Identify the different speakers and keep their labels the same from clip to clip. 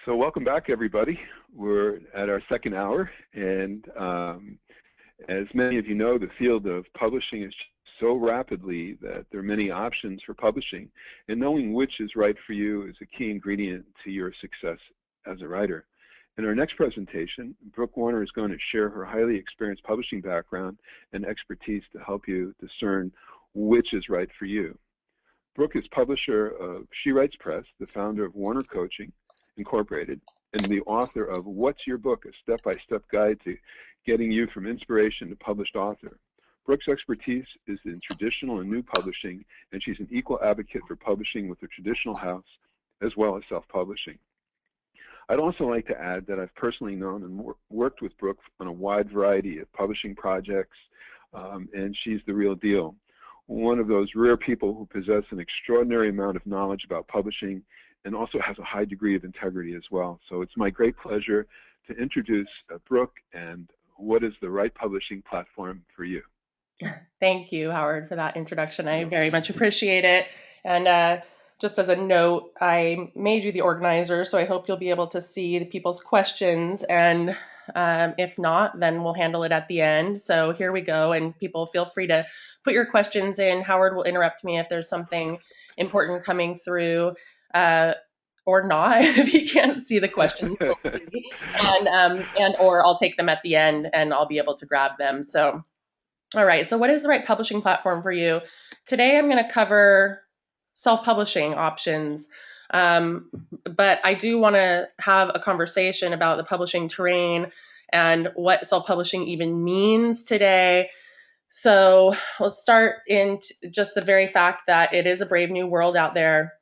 Speaker 1: So welcome back, everybody. We're at our second hour, and as many of you know, the field of publishing is so rapidly that there are many options for publishing, and knowing which is right for you is a key ingredient to your success as a writer. In our next presentation, Brooke Warner is going to share her highly experienced publishing background and expertise to help you discern which is right for you. Brooke is publisher of She Writes Press, the founder of Warner Coaching Incorporated, and the author of What's Your Book? A Step-by-Step Guide to Getting You from Inspiration to Published Author. Brooke's expertise is in traditional and new publishing, and she's an equal advocate for publishing with a traditional house as well as self-publishing. I'd also like to add that I've personally known and worked with Brooke on a wide variety of publishing projects, and she's the real deal. One of those rare people who possess an extraordinary amount of knowledge about publishing and also has a high degree of integrity as well. So it's my great pleasure to introduce Brooke and what is the right publishing platform for you.
Speaker 2: Thank you, Howard, for that introduction. I very much appreciate it. And just as a note, I made you the organizer, so I hope you'll be able to see the people's questions. And if not, then we'll handle it at the end. So here we go. And people, feel free to put your questions in. Howard will interrupt me if there's something important coming through. Or not, if he can't see the questions, and or I'll take them at the end and I'll be able to grab them. So, all right. So, what is the right publishing platform for you? Today, I'm going to cover self-publishing options, but I do want to have a conversation about the publishing terrain and what self-publishing even means today. So, we'll start in just the very fact that it is a brave new world out there.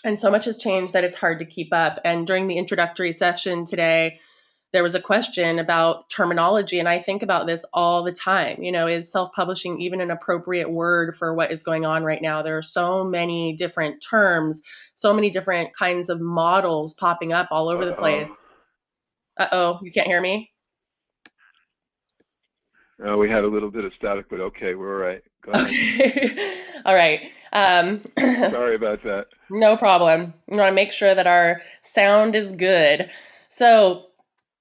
Speaker 2: And so much has changed that it's hard to keep up. And during the introductory session today, there was a question about terminology. And I think about this all the time. You know, is self-publishing even an appropriate word for what is going on right now? There are so many different terms, so many different kinds of models popping up all over the place. Uh-oh, you can't hear me?
Speaker 1: We had a little bit of static, but okay, we're all right. Go ahead.
Speaker 2: Okay. All right.
Speaker 1: Sorry about that.
Speaker 2: No problem. We want to make sure that our sound is good. So,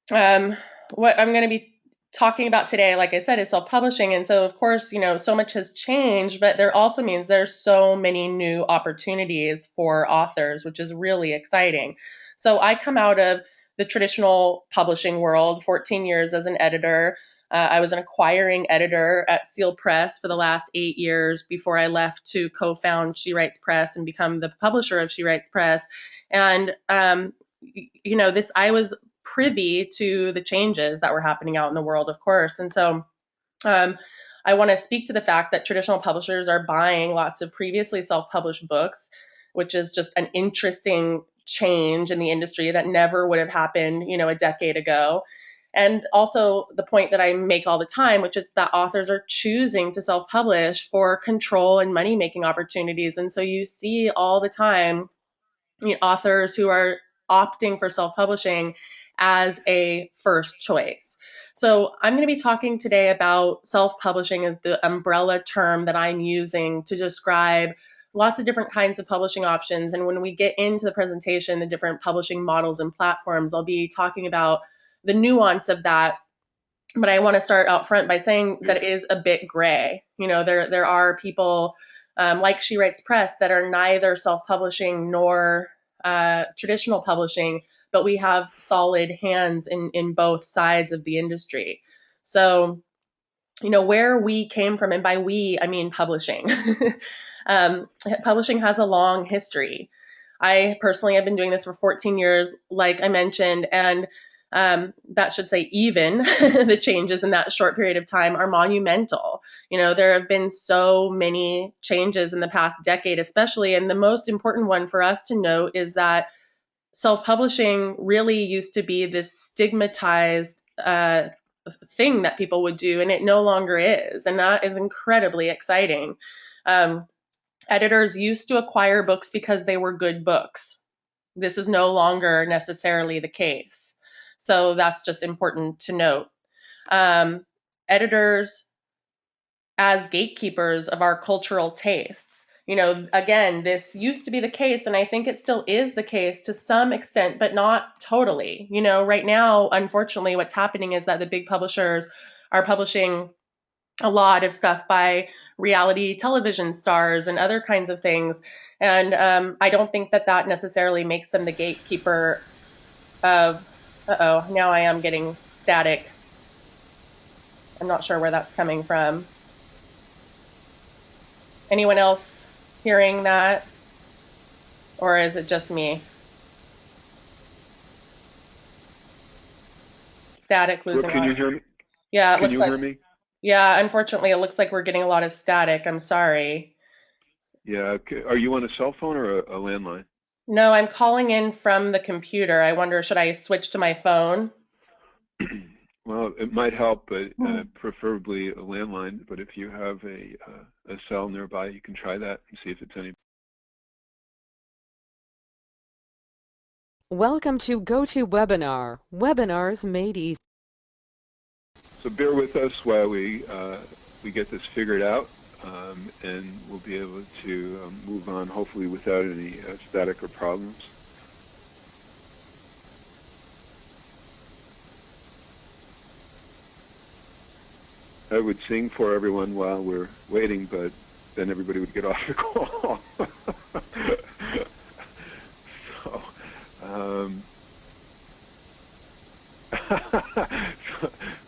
Speaker 2: what I'm going to be talking about today, like I said, is self-publishing. And so, of course, you know, so much has changed, but there also means there's so many new opportunities for authors, which is really exciting. So I come out of the traditional publishing world, 14 years as an editor. I was an acquiring editor at Seal Press for the last 8 years before I left to co-found She Writes Press and become the publisher of She Writes Press. And, you know, I was privy to the changes that were happening out in the world, of course. And so I want to speak to the fact that traditional publishers are buying lots of previously self-published books, which is just an interesting change in the industry that never would have happened, you know, a decade ago. And also the point that I make all the time, which is that authors are choosing to self-publish for control and money-making opportunities. And so you see all the time, you know, authors who are opting for self-publishing as a first choice. So I'm going to be talking today about self-publishing as the umbrella term that I'm using to describe lots of different kinds of publishing options. And when we get into the presentation, the different publishing models and platforms, I'll be talking about the nuance of that. But I want to start out front by saying that it is a bit gray. You know, there are people like She Writes Press that are neither self-publishing nor traditional publishing, but we have solid hands in both sides of the industry. So, you know, where we came from, and by we, I mean publishing. Publishing has a long history. I personally have been doing this for 14 years, like I mentioned, and that should say even the changes in that short period of time are monumental. You know, there have been so many changes in the past decade, especially. And the most important one for us to note is that self-publishing really used to be this stigmatized thing that people would do, and it no longer is. And that is incredibly exciting. Editors used to acquire books because they were good books. This is no longer necessarily the case. So that's just important to note. Editors, as gatekeepers of our cultural tastes, Again, this used to be the case, and I think it still is the case to some extent, but not totally. Right now, unfortunately, what's happening is that the big publishers are publishing a lot of stuff by reality television stars and other kinds of things. And I don't think that necessarily makes them the gatekeeper of, uh-oh, now I am getting static. I'm not sure where that's coming from. Anyone else hearing that? Or is it just me? Static,
Speaker 1: Brooke,
Speaker 2: losing
Speaker 1: can you
Speaker 2: audio.
Speaker 1: hear me?
Speaker 2: Yeah, it
Speaker 1: Can
Speaker 2: looks
Speaker 1: you
Speaker 2: like,
Speaker 1: hear me?
Speaker 2: yeah, unfortunately, it looks like we're getting a lot of static. I'm sorry.
Speaker 1: Yeah. Are you on a cell phone or a landline?
Speaker 2: No, I'm calling in from the computer. I wonder, should I switch to my phone?
Speaker 1: Well, it might help, but preferably a landline. But if you have a cell nearby, you can try that and see if it's any.
Speaker 3: Welcome to GoToWebinar. Webinars made easy.
Speaker 1: So bear with us while we get this figured out, and we'll be able to move on, hopefully without any static or problems. I would sing for everyone while we're waiting, but then everybody would get off the call. So,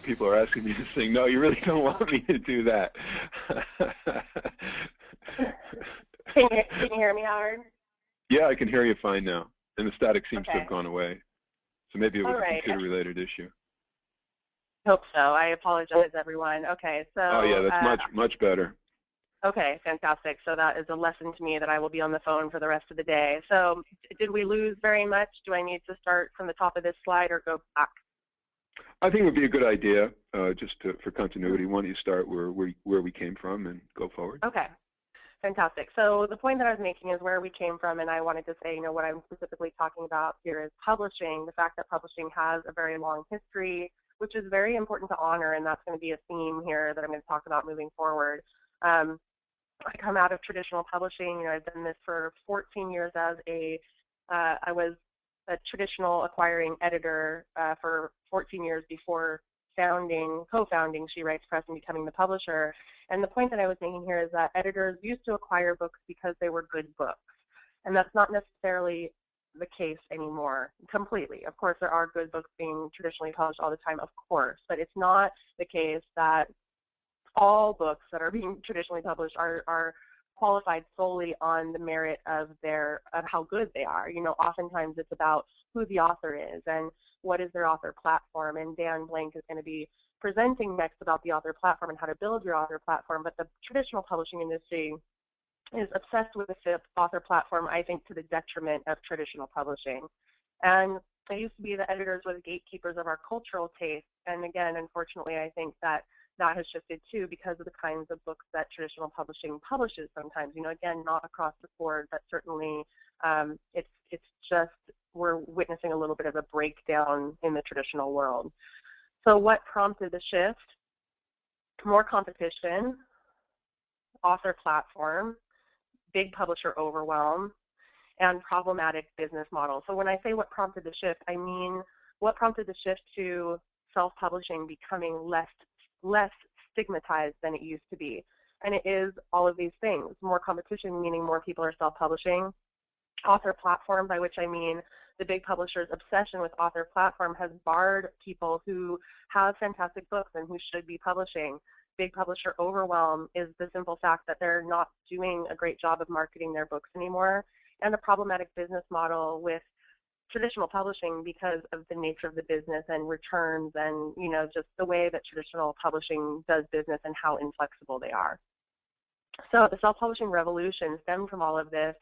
Speaker 1: people are asking me to sing. No, you really don't want me to do that.
Speaker 2: Can you hear me, Howard?
Speaker 1: Yeah, I can hear you fine now, and the static seems to
Speaker 2: Okay.
Speaker 1: have gone away. So maybe it was
Speaker 2: All right.
Speaker 1: a computer-related issue.
Speaker 2: Hope so. I apologize, everyone. Okay, so.
Speaker 1: Oh yeah, that's much better.
Speaker 2: Okay, fantastic. So that is a lesson to me that I will be on the phone for the rest of the day. So did we lose very much? Do I need to start from the top of this slide or go back?
Speaker 1: I think it would be a good idea, for continuity. Why don't you start where we came from and go forward?
Speaker 2: Okay, fantastic. So the point that I was making is where we came from, and I wanted to say, what I'm specifically talking about here is publishing, the fact that publishing has a very long history, which is very important to honor, and that's going to be a theme here that I'm going to talk about moving forward. I come out of traditional publishing. I've done this for 14 years as I was a traditional acquiring editor for 14 years before co-founding She Writes Press and becoming the publisher. And the point that I was making here is that editors used to acquire books because they were good books. And that's not necessarily the case anymore completely. Of course, there are good books being traditionally published all the time, of course, but it's not the case that all books that are being traditionally published are qualified solely on the merit of how good they are. Oftentimes it's about who the author is and what is their author platform. And Dan Blank is going to be presenting next about the author platform and how to build your author platform. But the traditional publishing industry is obsessed with the author platform, I think, to the detriment of traditional publishing. And they used to be the editors were the gatekeepers of our cultural taste. And again, unfortunately, I think that has shifted too because of the kinds of books that traditional publishing publishes sometimes. Again, not across the board, but certainly it's just we're witnessing a little bit of a breakdown in the traditional world. So what prompted the shift? More competition, author platform, big publisher overwhelm, and problematic business models. So when I say what prompted the shift, I mean what prompted the shift to self-publishing becoming less stigmatized than it used to be. And it is all of these things. More competition, meaning more people are self-publishing. Author platform, by which I mean the big publishers' obsession with author platform has barred people who have fantastic books and who should be publishing. Big publisher overwhelm is the simple fact that they're not doing a great job of marketing their books anymore. And the problematic business model with traditional publishing because of the nature of the business and returns and, just the way that traditional publishing does business and how inflexible they are. So the self-publishing revolution stemmed from all of this.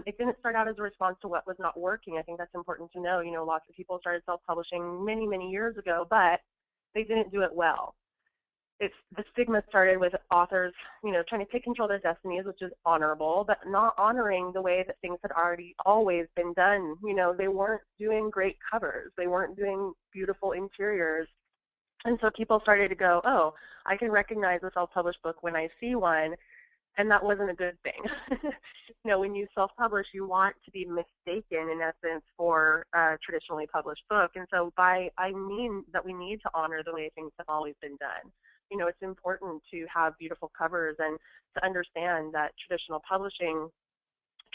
Speaker 2: It didn't start out as a response to what was not working. I think that's important to know. Lots of people started self-publishing many, many years ago, but they didn't do it well. The stigma started with authors, trying to take control of their destinies, which is honorable, but not honoring the way that things had always been done. They weren't doing great covers. They weren't doing beautiful interiors. And so people started to go, oh, I can recognize a self-published book when I see one.
Speaker 4: and that wasn't a good thing. When you self-publish, you want to be mistaken, in essence, for a traditionally published book. And so I mean that we need to honor the way things have always been done. It's important to have beautiful covers and to understand that traditional publishing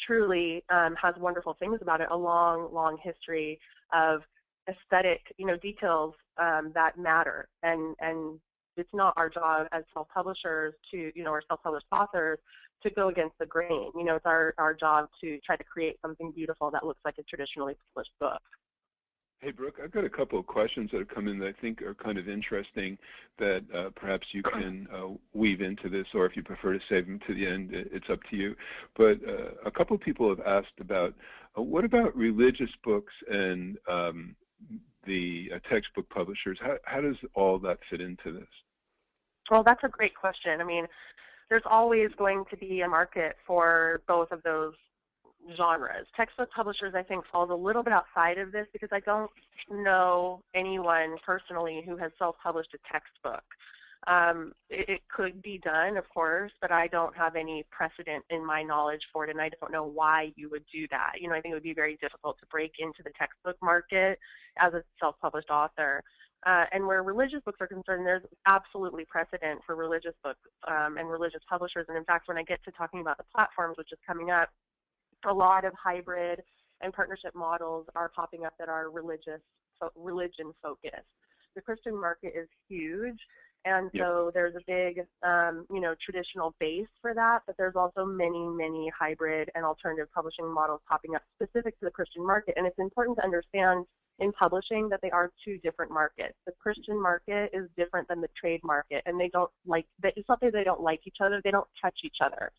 Speaker 4: truly has wonderful things about it, a long, long history of aesthetic, details that matter. And it's not our job as self-publishers to, or self-published authors to go against the grain. It's our job to try to create something beautiful that looks like a traditionally published book.
Speaker 1: Hey, Brooke, I've got a couple of questions that have come in that I think are kind of interesting that perhaps you can weave into this, or if you prefer to save them to the end, it's up to you. But a couple of people have asked about what about religious books and the textbook publishers? How does all that fit into this?
Speaker 4: Well, that's a great question. I mean, there's always going to be a market for both of those genres. Textbook publishers, I think, falls a little bit outside of this because I don't know anyone personally who has self-published a textbook. It could be done, of course, but I don't have any precedent in my knowledge for it, and I don't know why you would do that. I think it would be very difficult to break into the textbook market as a self-published author. And where religious books are concerned, there's absolutely precedent for religious books and religious publishers. And in fact, when I get to talking about the platforms, which is coming up, a lot of hybrid and partnership models are popping up that are religion focused. The Christian market is huge, and so there's a big, traditional base for that, but there's also many, many hybrid and alternative publishing models popping up specific to the Christian market. And it's important to understand in publishing that they are two different markets. The Christian market is different than the trade market, and it's not that they don't like each other, they don't touch each other.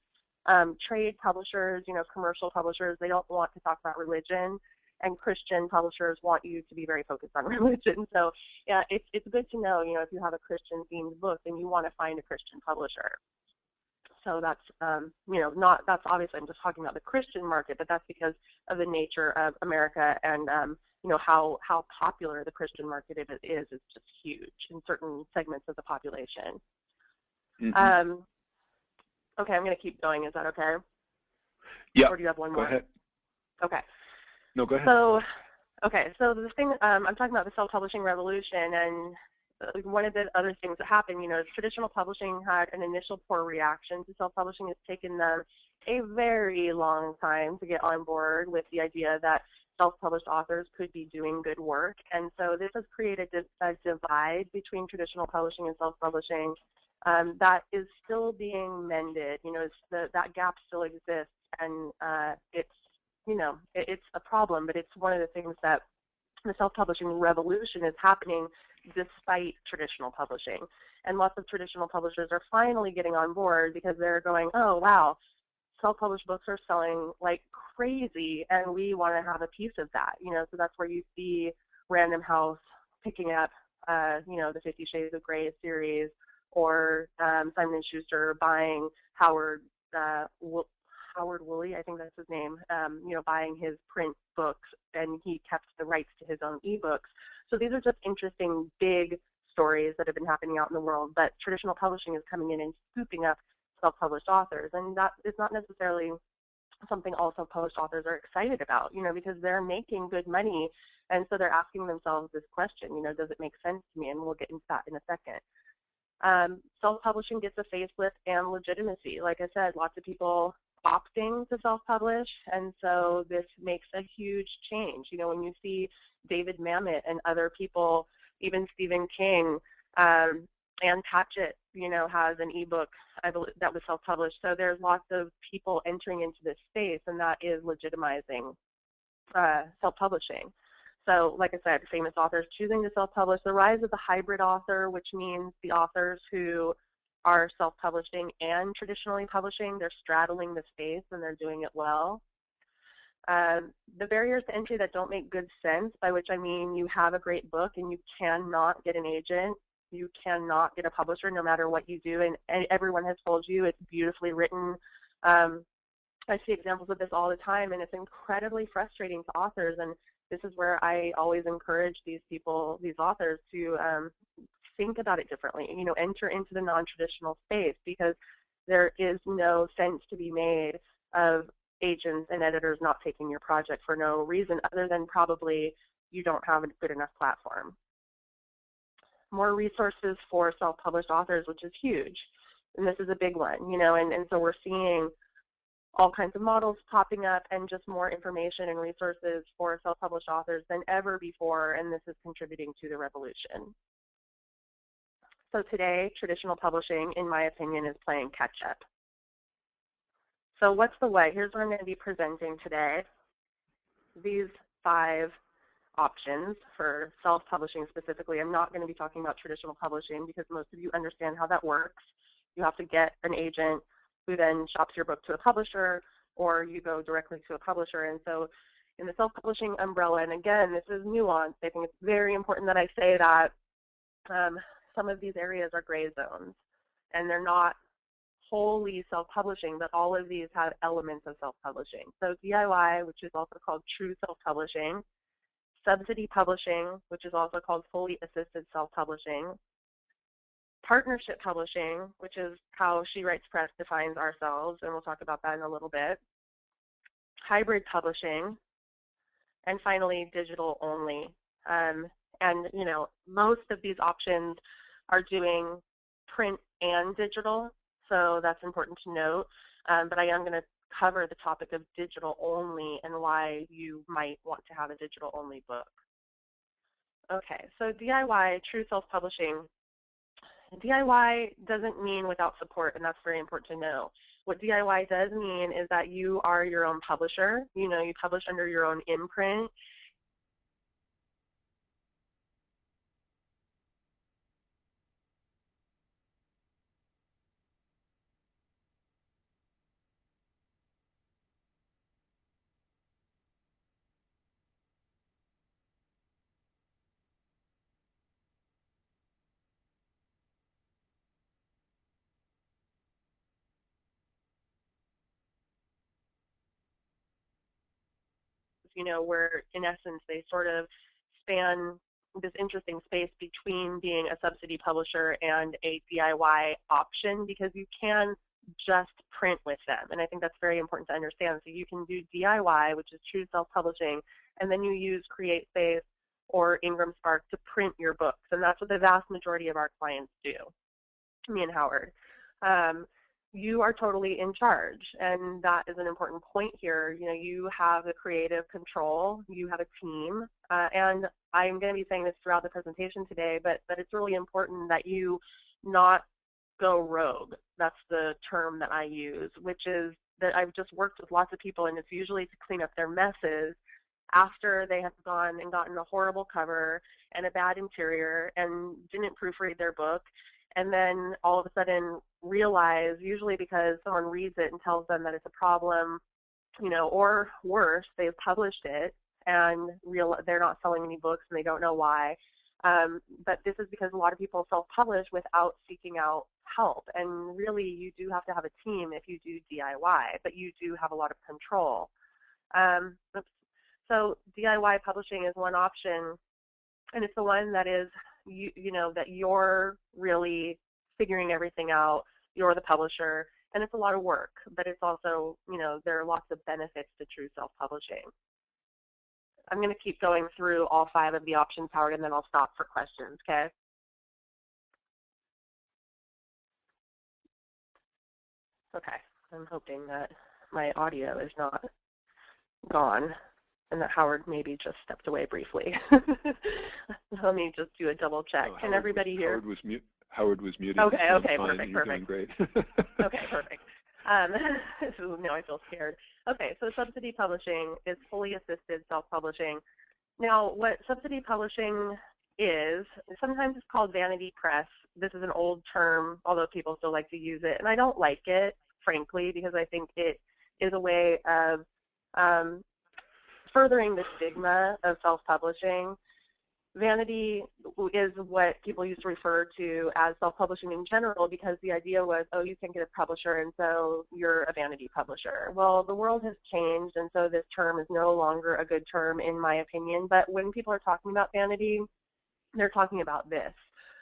Speaker 4: Trade publishers, commercial publishers, they don't want to talk about religion, and Christian publishers want you to be very focused on religion. So yeah, it's good to know, if you have a Christian themed book, then you want to find a Christian publisher. So that's, that's obviously, I'm just talking about the Christian market, but that's because of the nature of America and, how popular the Christian market is. It's just huge in certain segments of the population.
Speaker 1: Mm-hmm.
Speaker 4: Okay, I'm going to keep going. Is that okay?
Speaker 1: Yeah.
Speaker 4: Or do you have one more?
Speaker 1: Go ahead.
Speaker 4: Okay.
Speaker 1: No, go ahead.
Speaker 4: So the thing, I'm talking about the self-publishing revolution, and one of the other things that happened, is traditional publishing had an initial poor reaction to self-publishing. It's taken them a very long time to get on board with the idea that self-published authors could be doing good work. And so this has created a divide between traditional publishing and self-publishing that is still being mended. That gap still exists, and it's a problem, but it's one of the things that the self-publishing revolution is happening despite traditional publishing. And lots of traditional publishers are finally getting on board because they're going, oh, wow, self-published books are selling like crazy, and we want to have a piece of that. So that's where you see Random House picking up, the 50 Shades of Grey series, or Simon & Schuster buying Howard Woolley, I think that's his name, buying his print books, and he kept the rights to his own ebooks. So these are just interesting, big stories that have been happening out in the world, but traditional publishing is coming in and scooping up self-published authors, and that is not necessarily something all self-published authors are excited about, because they're making good money, and so they're asking themselves this question, does it make sense to me? And we'll get into that in a second. Self-publishing gets a facelift and legitimacy. Like I said, lots of people opting to self-publish, and so this makes a huge change. When you see David Mamet and other people, even Stephen King, Ann Patchett, has an ebook, I believe, that was self-published. So there's lots of people entering into this space, and that is legitimizing self-publishing. So, like I said, famous authors choosing to self-publish. The rise of the hybrid author, which means the authors who are self-publishing and traditionally publishing, they're straddling the space and they're doing it well. The barriers to entry that don't make good sense, by which I mean you have a great book and you cannot get an agent, you cannot get a publisher no matter what you do, and everyone has told you it's beautifully written. I see examples of this all the time, and it's incredibly frustrating to authors, and this is where I always encourage these people, these authors, to think about it differently, enter into the non-traditional space, because There is no sense to be made of agents and editors not taking your project for no reason other than probably you don't have a good enough platform. More resources for self-published authors, which is huge. And this is a big one, you know, and so we're seeing all kinds of models popping up and just more information and resources for self-published authors than ever before, and this is contributing to the revolution. So today, traditional publishing, in my opinion, is playing catch-up. So what's the way? Here's what I'm going to be presenting today. These 5 options for self-publishing specifically. I'm not going to be talking about traditional publishing because most of you understand how that works. You have to get an agent who then shops your book to a publisher, or you go directly to a publisher. And so in the self-publishing umbrella, and again, this is nuanced. I think it's very important that I say that some of these areas are gray zones, and they're not wholly self-publishing, but all of these have elements of self-publishing. So DIY, which is also called true self-publishing, subsidy publishing, which is also called fully assisted self-publishing, partnership publishing, which is how She Writes Press defines ourselves, and we'll talk about that in a little bit, hybrid publishing, and finally digital only. And you know, most of these options are doing print and digital, so that's important to note. But I am going to cover the topic of digital only and why you might want to have a digital only book. Okay, so DIY, true self-publishing. DIY doesn't mean without support, and that's very important to know. What DIY does mean is that you are your own publisher. You know, you publish under your own imprint. You know, where in essence they sort of span this interesting space between being a subsidy publisher and a DIY option, because you can just print with them. And I think that's very important to understand. So you can do DIY, which is true self-publishing, and then you use CreateSpace or Ingram Spark to print your books. And that's what the vast majority of our clients do, me and Howard. You are totally in charge, and that is an important point here. You know, you have the creative control, you have a team, and I'm going to be saying this throughout the presentation today, but it's really important that you not go rogue. That's the term that I use, which is that I've just worked with lots of people, and it's usually to clean up their messes after they have gone and gotten a horrible cover and a bad interior and didn't proofread their book, and then all of a sudden realize, usually because someone reads it and tells them that it's a problem, you know, or worse, they've published it and they're not selling any books and they don't know why. But this is because a lot of people self-publish without seeking out help. And really, you do have to have a team if you do DIY, but you do have a lot of control. So DIY publishing is one option, and it's the one that is, you know, that you're really figuring everything out. You're the publisher, and it's a lot of work, but it's also, you know, there are lots of benefits to true self-publishing. I'm going to keep going through all 5 of the options, Howard, and then I'll stop for questions, okay? Okay, I'm hoping that my audio is not gone and that Howard maybe just stepped away briefly. Let me just do a double check. Can everybody hear?
Speaker 1: Howard was muted.
Speaker 4: Okay,
Speaker 1: perfect.
Speaker 4: You're
Speaker 1: doing great.
Speaker 4: Okay, perfect. Now I feel scared. Okay, so subsidy publishing is fully assisted self-publishing. Now, what subsidy publishing is, sometimes it's called vanity press. This is an old term, although people still like to use it, and I don't like it, frankly, because I think it is a way of furthering the stigma of self-publishing. Vanity is what people used to refer to as self-publishing in general, because the idea was, oh, you can't get a publisher, and so you're a vanity publisher. Well, the world has changed, and so this term is no longer a good term, in my opinion. But when people are talking about vanity, they're talking about this,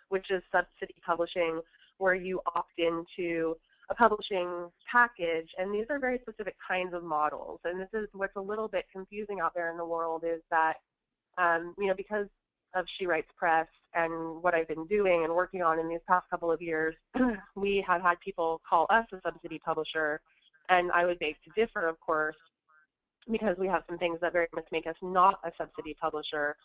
Speaker 4: which is subsidy publishing, where you opt into a publishing package, and these are very specific kinds of models. And this is what's a little bit confusing out there in the world is that, because of She Writes Press and what I've been doing and working on in these past couple of years, we have had people call us a subsidy publisher, and I would beg to differ, of course, because we have some things that very much make us not a subsidy publisher.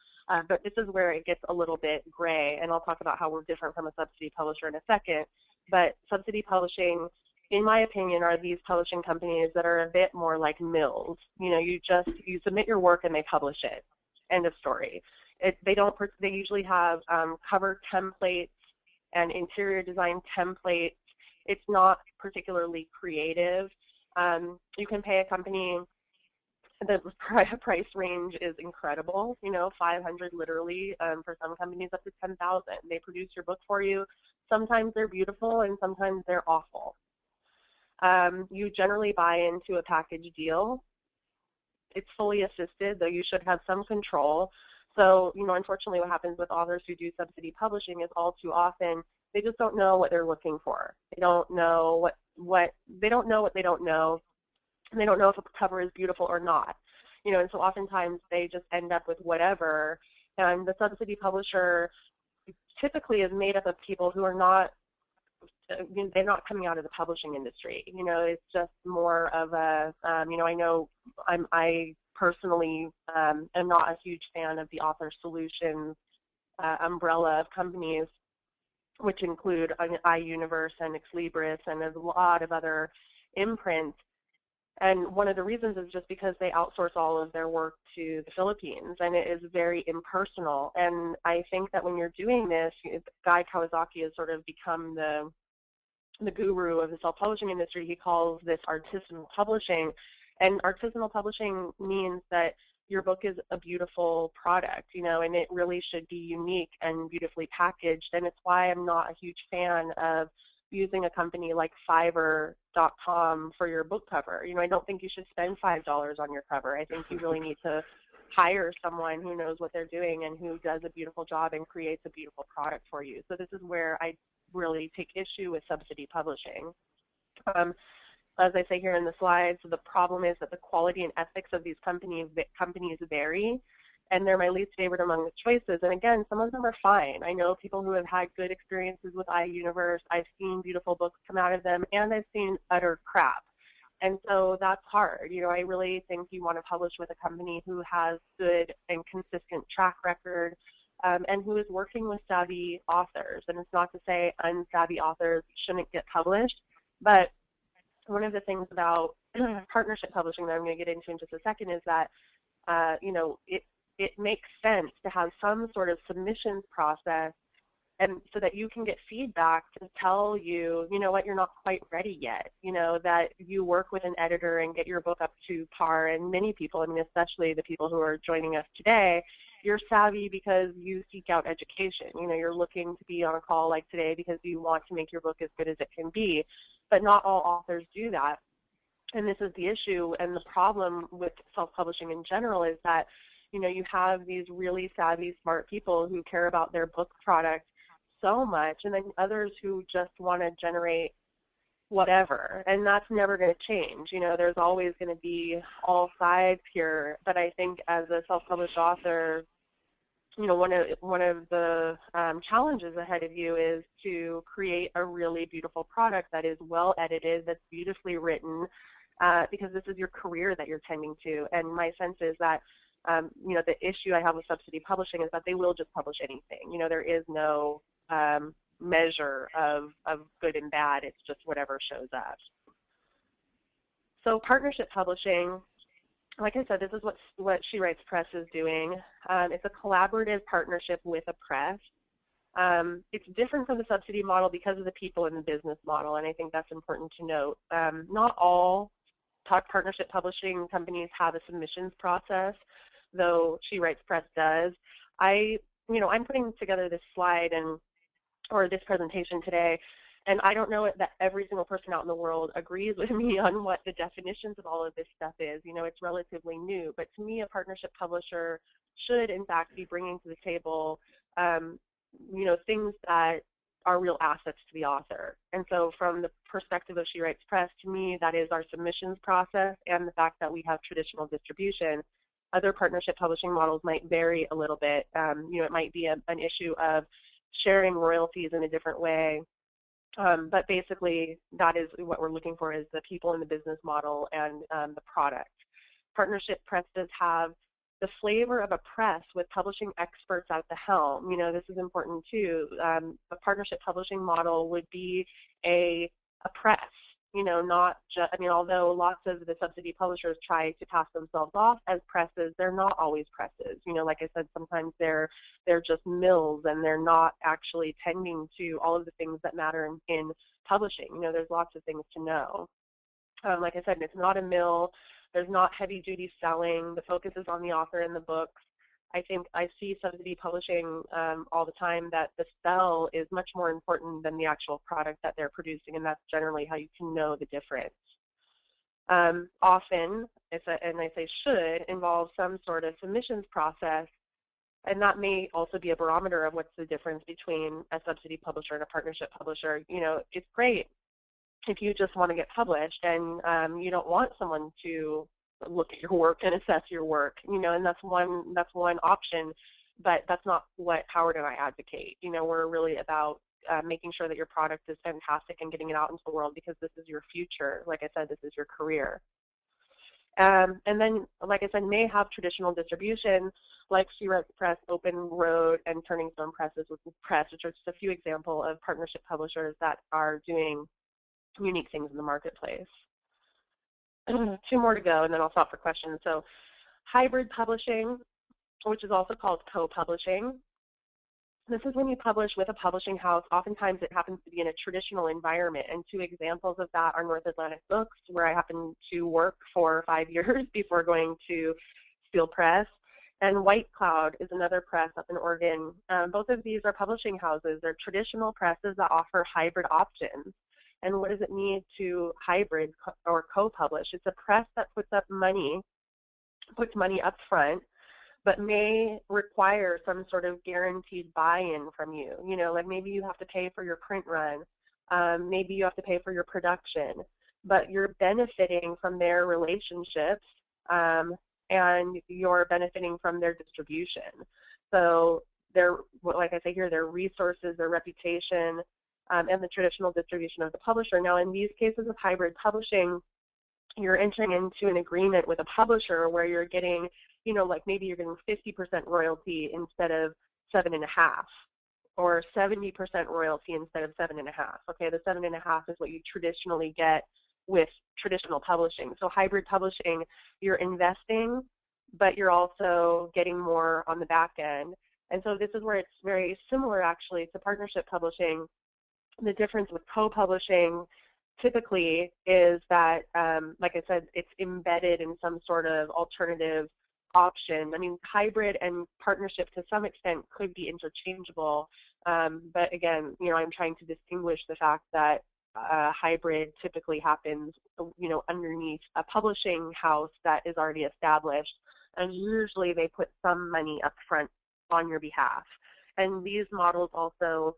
Speaker 4: But this is where it gets a little bit gray, and I'll talk about how we're different from a subsidy publisher in a second. But subsidy publishing, in my opinion, are these publishing companies that are a bit more like mills. You submit your work and they publish it. End of story. They usually have cover templates and interior design templates. It's not particularly creative. You can pay a company. The price range is incredible, 500 literally, for some companies up to 10,000. They produce your book for you. Sometimes they're beautiful and sometimes they're awful. You generally buy into a package deal. It's fully assisted, though you should have some control. So, unfortunately what happens with authors who do subsidy publishing is all too often they just don't know what they're looking for. They don't know they don't know what they don't know. And they don't know if a cover is beautiful or not. And so oftentimes they just end up with whatever. And the subsidy publisher typically is made up of people who are not, they're not coming out of the publishing industry. It's just more of a, I personally am not a huge fan of the Author Solutions umbrella of companies, which include iUniverse and Exlibris and a lot of other imprints. And one of the reasons is just because they outsource all of their work to the Philippines, and it is very impersonal. And I think that when you're doing this, Guy Kawasaki has sort of become the guru of the self-publishing industry. He calls this artisanal publishing. And artisanal publishing means that your book is a beautiful product, and it really should be unique and beautifully packaged. And it's why I'm not a huge fan of using a company like Fiverr.com for your book cover. I don't think you should spend $5 on your cover. I think you really need to hire someone who knows what they're doing and who does a beautiful job and creates a beautiful product for you. So this is where I really take issue with subsidy publishing. As I say here in the slides, the problem is that the quality and ethics of these companies vary, and they're my least favorite among the choices. And again, some of them are fine. I know people who have had good experiences with iUniverse. I've seen beautiful books come out of them, and I've seen utter crap. And so that's hard. I really think you want to publish with a company who has good and consistent track record, and who is working with savvy authors. And it's not to say unsavvy authors shouldn't get published, but one of the things about partnership publishing that I'm going to get into in just a second is that, it makes sense to have some sort of submissions process, and so that you can get feedback to tell you, what, you're not quite ready yet, that you work with an editor and get your book up to par. And many people, especially the people who are joining us today, you're savvy because you seek out education. You're looking to be on a call like today because you want to make your book as good as it can be. But not all authors do that. And this is the issue and the problem with self-publishing in general is that, you have these really savvy, smart people who care about their book product so much, and then others who just want to generate whatever. And that's never going to change. There's always going to be all sides here. But I think as a self-published author, one of the challenges ahead of you is to create a really beautiful product that is well edited, that's beautifully written, because this is your career that you're tending to. And my sense is that, the issue I have with subsidy publishing is that they will just publish anything. There is no measure of good and bad. It's just whatever shows up. So partnership publishing, like I said, this is what She Writes Press is doing. It's a collaborative partnership with a press. It's different from the subsidy model because of the people in the business model, and I think that's important to note. Not all partnership publishing companies have a submissions process, though She Writes Press does. I'm putting together this slide or this presentation today, and I don't know that every single person out in the world agrees with me on what the definitions of all of this stuff is. It's relatively new, but to me, a partnership publisher should, in fact, be bringing to the table, things that are real assets to the author. And so from the perspective of She Writes Press, to me, that is our submissions process and the fact that we have traditional distribution. Other partnership publishing models might vary a little bit. It might be an issue of sharing royalties in a different way. But basically, that is what we're looking for, is the people in the business model and the product. Partnership press does have the flavor of a press with publishing experts at the helm. This is important too. A partnership publishing model would be a press, not just, although lots of the subsidy publishers try to pass themselves off as presses, they're not always presses. Like I said, sometimes they're just mills, and they're not actually tending to all of the things that matter in publishing. There's lots of things to know. Like I said, it's not a mill. There's not heavy-duty selling. The focus is on the author and the books. I think I see subsidy publishing all the time that the sell is much more important than the actual product that they're producing, and that's generally how you can know the difference. Often, and I say should, involve some sort of submissions process, and that may also be a barometer of what's the difference between a subsidy publisher and a partnership publisher. It's great if you just want to get published and you don't want someone to look at your work and assess your work, and that's one option, but that's not what Howard and I advocate. We're really about making sure that your product is fantastic and getting it out into the world, because this is your future. Like I said, this is your career. And then, like I said, may have traditional distribution, like She Writes Press, Open Road, and Turning Stone Presses with Press, which are just a few examples of partnership publishers that are doing unique things in the marketplace. Two more to go, and then I'll stop for questions. So hybrid publishing, which is also called co-publishing. This is when you publish with a publishing house. Oftentimes it happens to be in a traditional environment, and two examples of that are North Atlantic Books, where I happened to work for 5 years before going to Steel Press, and White Cloud is another press up in Oregon. Both of these are publishing houses. They're traditional presses that offer hybrid options. And what does it mean to hybrid or co-publish? It's a press that puts money up front, but may require some sort of guaranteed buy-in from you. Like maybe you have to pay for your print run, maybe you have to pay for your production, but you're benefiting from their relationships, and you're benefiting from their distribution. So like I say here, their resources, their reputation, and the traditional distribution of the publisher. Now, in these cases of hybrid publishing, you're entering into an agreement with a publisher where you're getting, like maybe you're getting 50% royalty instead of 7.5%, or 70% royalty instead of 7.5%. Okay, the 7.5% is what you traditionally get with traditional publishing. So hybrid publishing, you're investing, but you're also getting more on the back end. And so this is where it's very similar actually to partnership publishing. The difference with co-publishing typically is that, like I said, it's embedded in some sort of alternative option. Hybrid and partnership to some extent could be interchangeable, but again, I'm trying to distinguish the fact that hybrid typically happens, underneath a publishing house that is already established, and usually they put some money up front on your behalf. And these models also,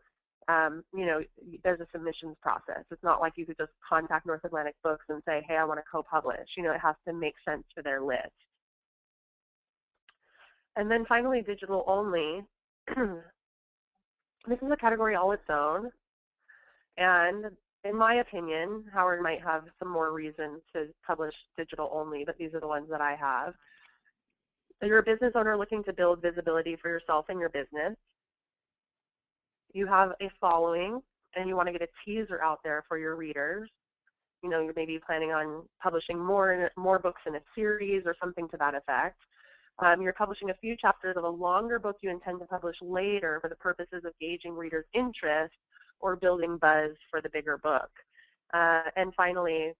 Speaker 4: there's a submissions process. It's not like you could just contact North Atlantic Books and say, hey, I want to co-publish. It has to make sense for their list. And then finally, digital only. This is a category all its own. And in my opinion, Howard might have some more reasons to publish digital only, but these are the ones that I have. So you're a business owner looking to build visibility for yourself and your business. You have a following, and you want to get a teaser out there for your readers. You're maybe planning on publishing more books in a series or something to that effect. You're publishing a few chapters of a longer book you intend to publish later for the purposes of gauging readers' interest or building buzz for the bigger book. And finally,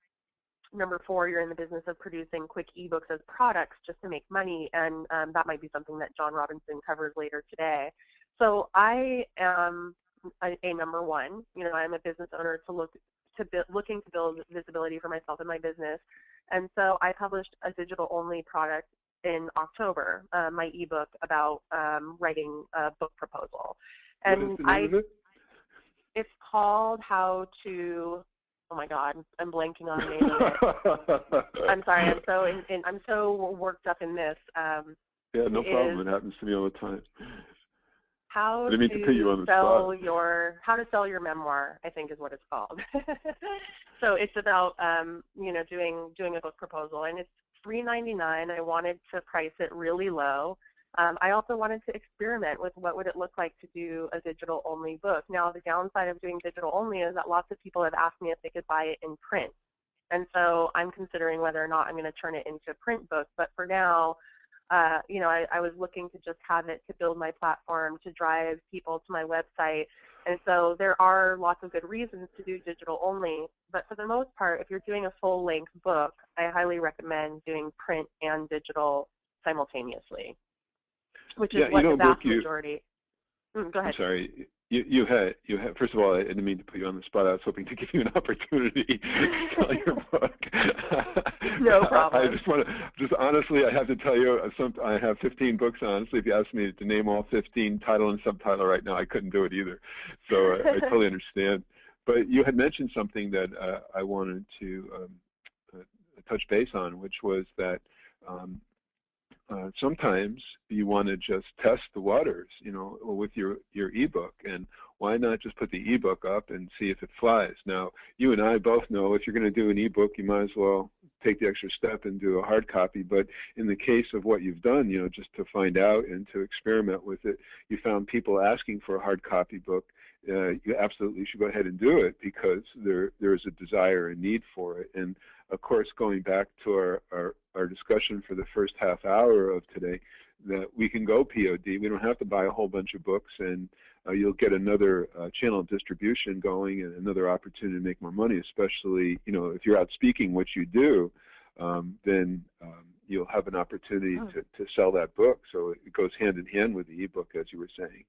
Speaker 4: number 4, you're in the business of producing quick ebooks as products just to make money, and that might be something that John Robinson covers later today. So I am a number 1. I'm a business owner looking to build visibility for myself and my business, and so I published a digital-only product in October, my ebook about writing a book proposal. And
Speaker 1: what is the name of it?
Speaker 4: It's called How to. Oh my God, I'm blanking on the name of it. I'm sorry. I'm so worked up in this.
Speaker 1: Yeah, no problem. It happens to me all the time.
Speaker 4: How
Speaker 1: I didn't mean to put you on the spot.
Speaker 4: How to sell your memoir, I think is what it's called. So it's about doing a book proposal, and it's $3.99. I wanted to price it really low. I also wanted to experiment with what would it look like to do a digital-only book. Now, the downside of doing digital-only is that lots of people have asked me if they could buy it in print. And so I'm considering whether or not I'm going to turn it into a print book. But for now, I was looking to just have it to build my platform, to drive people to my website. And so there are lots of good reasons to do digital-only. But for the most part, if you're doing a full-length book, I highly recommend doing print and digital simultaneously, which is what the vast majority. Go ahead.
Speaker 1: I'm sorry. You had. First of all, I didn't mean to put you on the spot. I was hoping to give you an opportunity to sell your book.
Speaker 4: No problem.
Speaker 1: I just honestly, I have to tell you, I have 15 books. Honestly, if you asked me to name all 15, title and subtitle right now, I couldn't do it either. So I totally understand. But you had mentioned something that I wanted to touch base on, which was that. Sometimes you want to just test the waters, with your ebook, and why not just put the ebook up and see if it flies? Now, you and I both know if you're going to do an ebook, you might as well take the extra step and do a hard copy. But in the case of what you've done, just to find out and to experiment with it, you found people asking for a hard copy book. You absolutely should go ahead and do it because there is a desire and need for it. And of course, going back to our discussion for the first half hour of today, that we can go POD. We don't have to buy a whole bunch of books, and you'll get another channel of distribution going and another opportunity to make more money, especially, if you're out speaking, which you do, then you'll have an opportunity to sell that book. So it goes hand in hand with the ebook, as you were saying.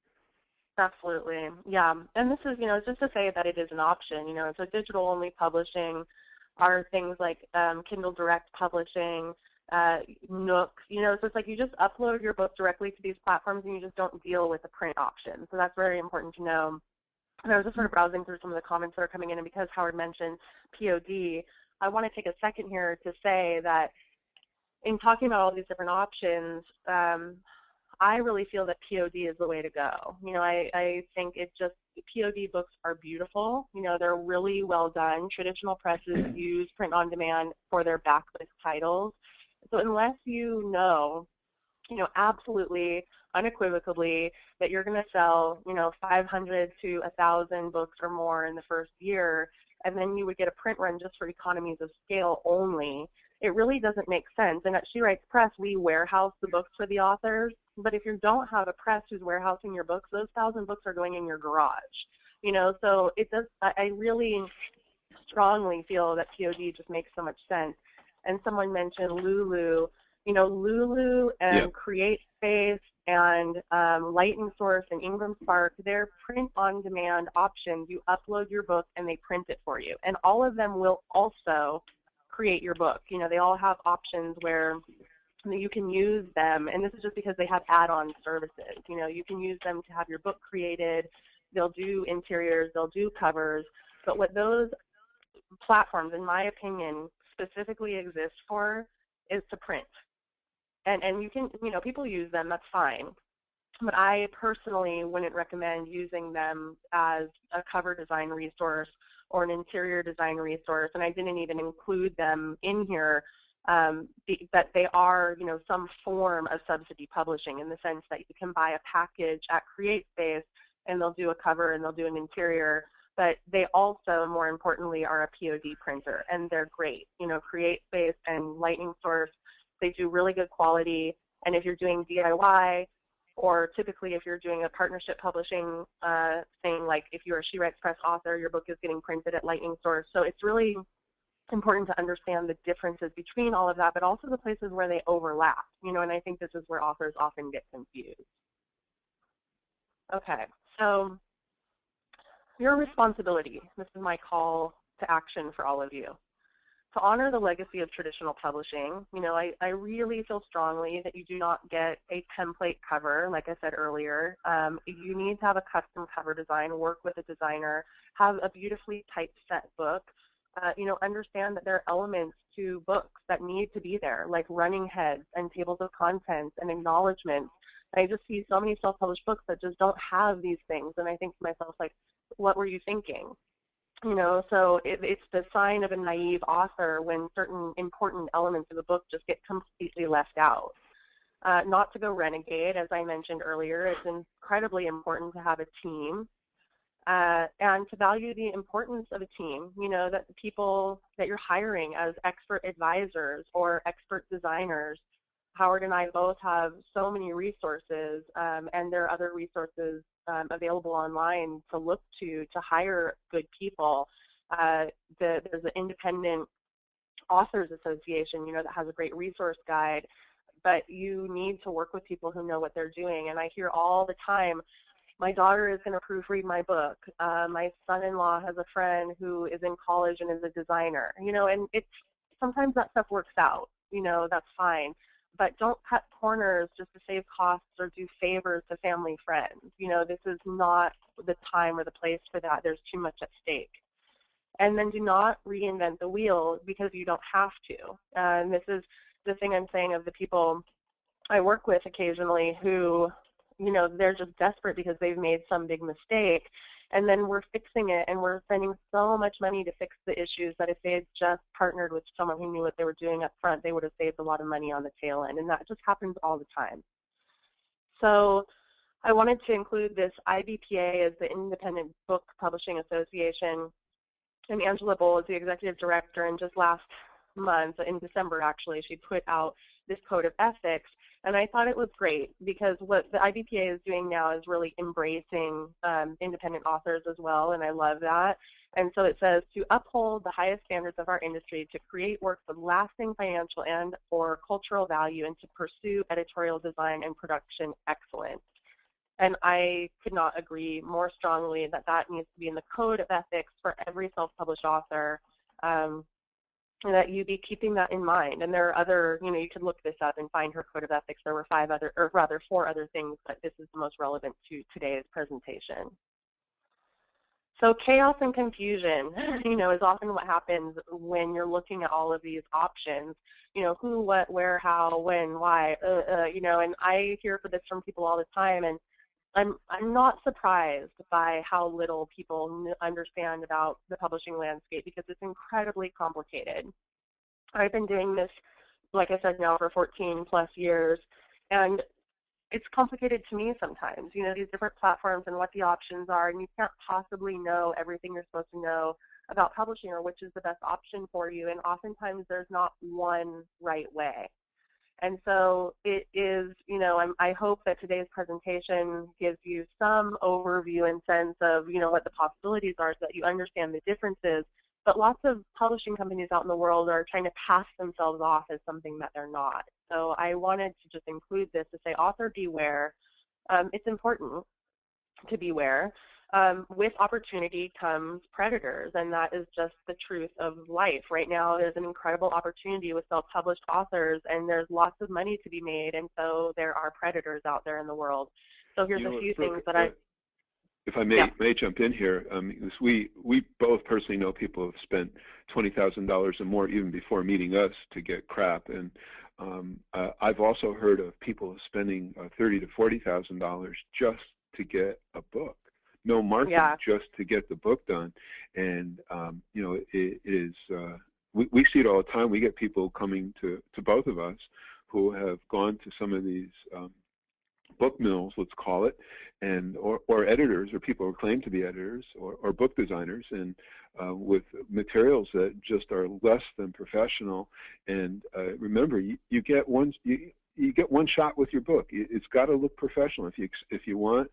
Speaker 4: Absolutely. Yeah. And this is, just to say that it is an option. So digital-only publishing are things like Kindle Direct Publishing, Nook. So it's like you just upload your book directly to these platforms and you just don't deal with the print option. So that's very important to know. And I was just sort of browsing through some of the comments that are coming in, and because Howard mentioned POD, I want to take a second here to say that in talking about all these different options, I really feel that POD is the way to go. I think POD books are beautiful. They're really well done. Traditional presses use print on demand for their backlist titles. So unless absolutely, unequivocally, that you're going to sell, 500 to 1,000 books or more in the first year, and then you would get a print run just for economies of scale only, it really doesn't make sense. And at She Writes Press, we warehouse the books for the authors. But if you don't have a press who's warehousing your books, those 1,000 books are going in your garage. So it does. I really strongly feel that POD just makes so much sense. And someone mentioned Lulu. Lulu and CreateSpace and Lightning Source and Ingram Spark, they're print-on-demand options. You upload your book and they print it for you. And all of them will also create your book. They all have options where you can use them, and this is just because they have add-on services. You can use them to have your book created. They'll do interiors, they'll do covers. But what those platforms, in my opinion, specifically exist for is to print. And you can, people use them, that's fine. But I personally wouldn't recommend using them as a cover design resource or an interior design resource, and I didn't even include them in here. That they are, some form of subsidy publishing in the sense that you can buy a package at CreateSpace and they'll do a cover and they'll do an interior, but they also, more importantly, are a POD printer, and they're great. CreateSpace and Lightning Source, they do really good quality, and if you're doing DIY, or typically if you're doing a partnership publishing thing, like if you're a She Writes Press author, your book is getting printed at Lightning Source. So it's really important to understand the differences between all of that, but also the places where they overlap, and I think this is where authors often get confused. Okay, so your responsibility, this is my call to action for all of you. to honor the legacy of traditional publishing, you know, I really feel strongly that you do not get a template cover, like I said earlier. You need to have a custom cover design, work with a designer, have a beautifully typeset book. You know, understand that there are elements to books that need to be there, like running heads and tables of contents and acknowledgments. I just see so many self-published books that just don't have these things, and I think to myself, like, what were you thinking? You know, so it's the sign of a naive author when certain important elements of the book just get completely left out. Not to go renegade, as I mentioned earlier, it's incredibly important to have a team and to value the importance of a team, you know, that the people that you're hiring as expert advisors or expert designers. Howard and I both have so many resources, and there are other resources available online to look to hire good people. There's an independent authors association, you know, that has a great resource guide, but you need to work with people who know what they're doing. And I hear all the time, my daughter is going to proofread my book. My son-in-law has a friend who is in college and is a designer, you know, and it's sometimes that stuff works out, you know, that's fine. But don't cut corners just to save costs or do favors to family friends. You know, this is not the time or the place for that. There's too much at stake. And then do not reinvent the wheel because you don't have to. And this is the thing I'm saying of the people I work with occasionally who, you know, they're just desperate because they've made some big mistake. And then we're fixing it, and we're spending so much money to fix the issues that if they had just partnered with someone who knew what they were doing up front, they would have saved a lot of money on the tail end. And that just happens all the time. So I wanted to include this IBPA as the Independent Book Publishing Association. And Angela Bowl is the executive director, and just last month, in December actually, she put out this code of ethics. And I thought it was great because what the IBPA is doing now is really embracing independent authors as well, and I love that. And so it says, to uphold the highest standards of our industry, to create works of lasting financial and or cultural value, and to pursue editorial design and production excellence. And I could not agree more strongly that that needs to be in the code of ethics for every self-published author. And that you be keeping that in mind. And there are other, you know, you could look this up and find her code of ethics. There were four other things, but this is the most relevant to today's presentation. So chaos and confusion, you know, is often what happens when you're looking at all of these options, you know, who, what, where, how, when, why, you know, and I hear this from people all the time, and I'm not surprised by how little people understand about the publishing landscape because it's incredibly complicated. I've been doing this, like I said, now for 14 plus years, and it's complicated to me sometimes, you know, these different platforms and what the options are, and you can't possibly know everything you're supposed to know about publishing or which is the best option for you, and oftentimes there's not one right way. And so it is, you know, I hope that today's presentation gives you some overview and sense of, you know, what the possibilities are so that you understand the differences. But lots of publishing companies out in the world are trying to pass themselves off as something that they're not. So I wanted to just include this to say, author beware. It's important to beware. With opportunity comes predators, and that is just the truth of life. Right now, there's an incredible opportunity with self-published authors, and there's lots of money to be made, and so there are predators out there in the world. So here's a few things that
Speaker 1: if I may jump in here, we both personally know people who have spent $20,000 or more even before meeting us to get crap, and I've also heard of people spending $30,000 to $40,000 just to get a book. No marketing, just to get the book done. And, you know, it is, we see it all the time. We get people coming to both of us who have gone to some of these book mills, let's call it, and or editors or people who claim to be editors or book designers, and with materials that just are less than professional. And remember, you get one shot with your book. It's got to look professional. If you want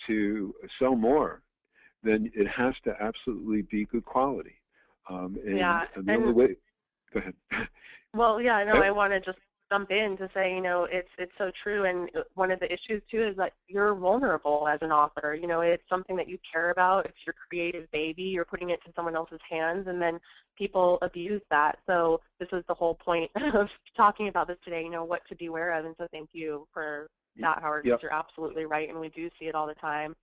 Speaker 1: to sell more, then it has to absolutely be good quality. And the only way, go ahead.
Speaker 4: Well, yeah, no, I want to just jump in to say, it's so true. And one of the issues too is that you're vulnerable as an author. It's something that you care about. It's your creative baby. You're putting it to someone else's hands, and then people abuse that. So this is the whole point of talking about this today, what to beware of. And so thank you for that, Howard, because you're absolutely right, and we do see it all the time.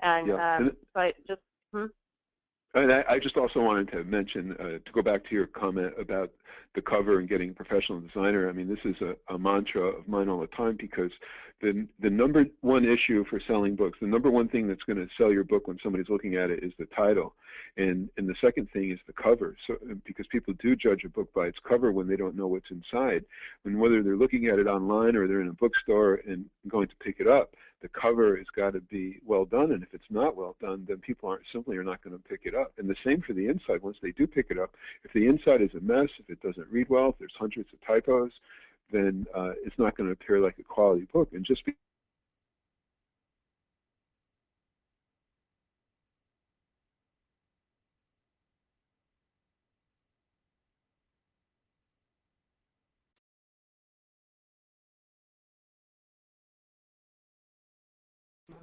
Speaker 4: And but just
Speaker 1: And I just also wanted to mention, to go back to your comment about the cover and getting a professional designer. I mean, this is a mantra of mine all the time, because the number one issue for selling books, the number one thing that's going to sell your book when somebody's looking at it is the title. And the second thing is the cover. So, because people do judge a book by its cover when they don't know what's inside. And whether they're looking at it online or they're in a bookstore and going to pick it up, the cover has got to be well done, and if it's not well done, then people are not going to pick it up. And the same for the inside. Once they do pick it up, if the inside is a mess, if it doesn't read well, if there's hundreds of typos, then it's not going to appear like a quality book. And just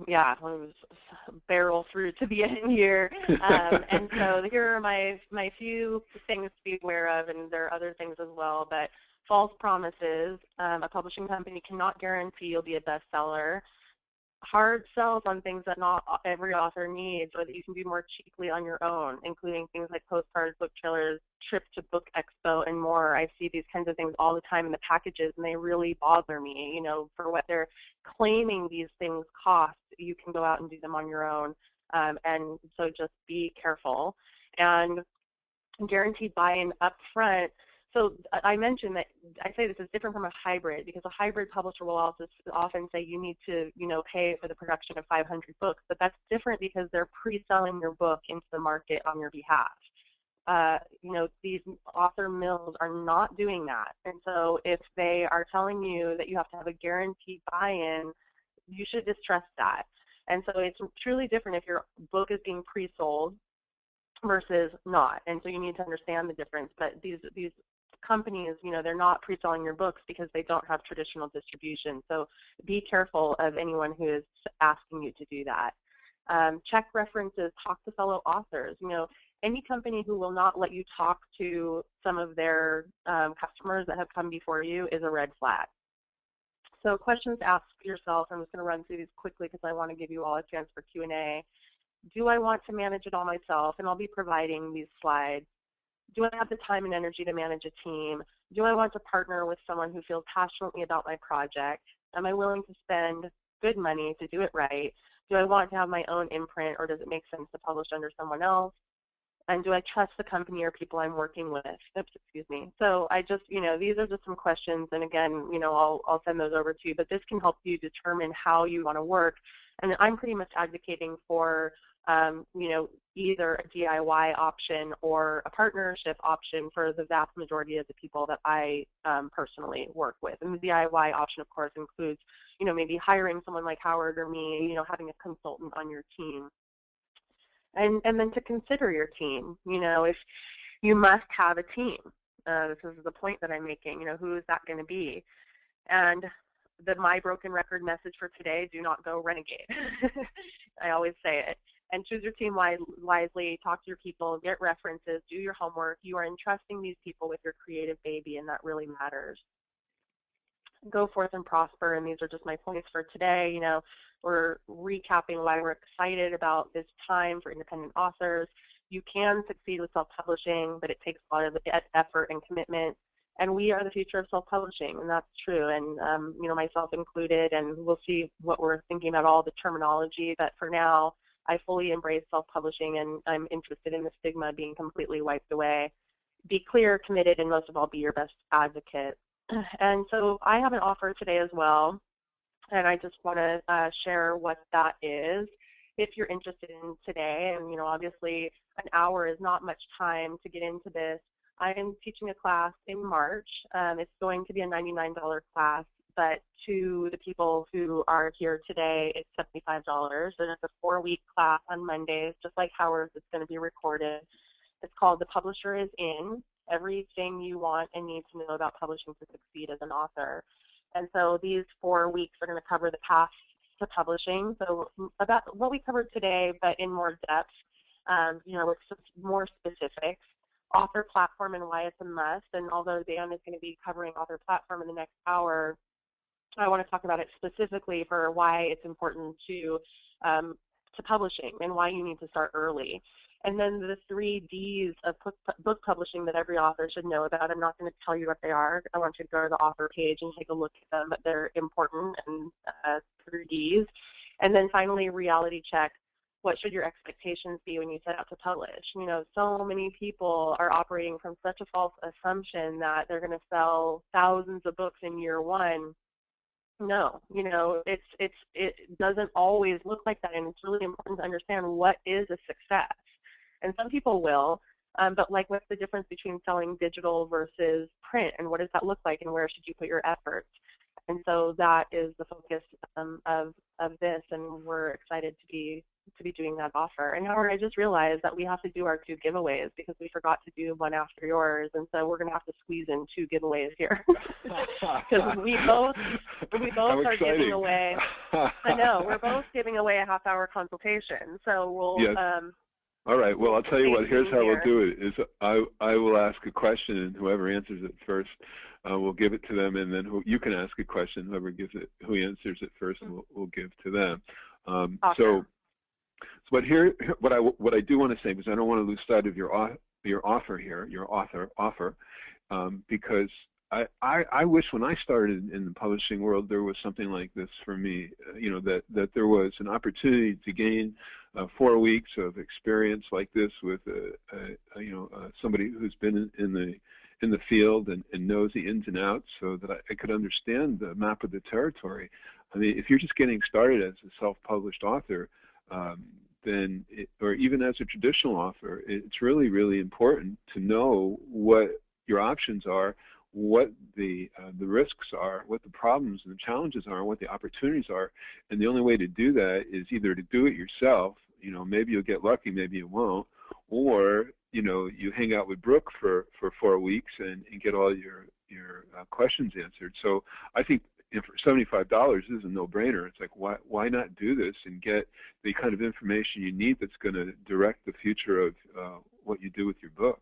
Speaker 4: yeah, it was barrel through to the end here. And so here are my few things to be aware of, and there are other things as well. But false promises. A publishing company cannot guarantee you'll be a bestseller. Hard sells on things that not every author needs, or that you can do more cheaply on your own, including things like postcards, book trailers, trip to book expo, and more. I see these kinds of things all the time in the packages, and they really bother me. For what they're claiming these things cost, you can go out and do them on your own. And so just be careful. And guaranteed buy-in up front. So I mentioned that I say this is different from a hybrid, because a hybrid publisher will also often say you need to, pay for the production of 500 books, but that's different because they're pre-selling your book into the market on your behalf. These author mills are not doing that. And so if they are telling you that you have to have a guaranteed buy-in, you should distrust that. And so it's truly different if your book is being pre-sold versus not. And so you need to understand the difference. But these companies, they're not pre-selling your books because they don't have traditional distribution. So be careful of anyone who is asking you to do that. Check references, talk to fellow authors. Any company who will not let you talk to some of their customers that have come before you is a red flag. So questions to ask yourself. I'm just going to run through these quickly because I want to give you all a chance for Q&A. Do I want to manage it all myself? And I'll be providing these slides. Do I have the time and energy to manage a team? Do I want to partner with someone who feels passionately about my project? Am I willing to spend good money to do it right? Do I want to have my own imprint, or does it make sense to publish under someone else? And do I trust the company or people I'm working with? Oops, excuse me. So I just, these are just some questions, and again, I'll send those over to you, but this can help you determine how you want to work. And I'm pretty much advocating for either a DIY option or a partnership option for the vast majority of the people that I personally work with. And the DIY option, of course, includes, maybe hiring someone like Howard or me, having a consultant on your team. And then to consider your team, if you must have a team. This is the point that I'm making, who is that going to be? And my broken record message for today, do not go renegade. I always say it. And choose your team wisely, talk to your people, get references, do your homework. You are entrusting these people with your creative baby, and that really matters. Go forth and prosper, and these are just my points for today. We're recapping why we're excited about this time for independent authors. You can succeed with self-publishing, but it takes a lot of effort and commitment. And we are the future of self-publishing, and that's true. And, myself included, and we'll see what we're thinking about all the terminology. But for now, I fully embrace self-publishing, and I'm interested in the stigma being completely wiped away. Be clear, committed, and most of all, be your best advocate. And so I have an offer today as well, and I just want to share what that is. If you're interested in today, and obviously an hour is not much time to get into this, I am teaching a class in March. It's going to be a $99 class, but to the people who are here today, it's $75. And it's a 4-week class on Mondays, just like Howard's. It's going to be recorded. It's called The Publisher is In, everything you want and need to know about publishing to succeed as an author. And so these 4 weeks are going to cover the path to publishing. So about what we covered today, but in more depth, with more specifics, author platform and why it's a must. And although Dan is going to be covering author platform in the next hour, I want to talk about it specifically for why it's important to publishing and why you need to start early. And then the 3 Ds of book publishing that every author should know about. I'm not going to tell you what they are. I want you to go to the author page and take a look at them, but they're important, and 3 Ds. And then finally, reality check. What should your expectations be when you set out to publish? So many people are operating from such a false assumption that they're going to sell thousands of books in year 1. No, it doesn't always look like that, and it's really important to understand what is a success. And some people will, but like, what's the difference between selling digital versus print, and what does that look like, and where should you put your efforts? And so that is the focus of this, and we're excited to be doing that offer. And Howard, I just realized that we have to do our 2 giveaways because we forgot to do one after yours, and so we're going to have to squeeze in 2 giveaways here because we both are giving away. I know, we're both giving away a half-hour consultation, so we'll.
Speaker 1: Yes. All right. Well, I'll tell you what. Here's how we'll do it. Is I will ask a question, and whoever answers it first, we'll give it to them, and then you can ask a question. Who answers it first, we'll give to them.
Speaker 4: Awesome.
Speaker 1: But here, what I do want to say, because I don't want to lose sight of your offer here, your offer, because I wish when I started in the publishing world there was something like this for me. That there was an opportunity to gain 4 weeks of experience like this with somebody who's been in the field and knows the ins and outs, so that I could understand the map of the territory. I mean, if you're just getting started as a self-published author, or even as a traditional author, it's really, really important to know what your options are, what the risks are, what the problems and the challenges are, and what the opportunities are. And the only way to do that is either to do it yourself. Maybe you'll get lucky, maybe you won't, or you hang out with Brooke for 4 weeks and get all your questions answered. So I think for $75 is a no-brainer. It's like, why not do this and get the kind of information you need that's going to direct the future of what you do with your book.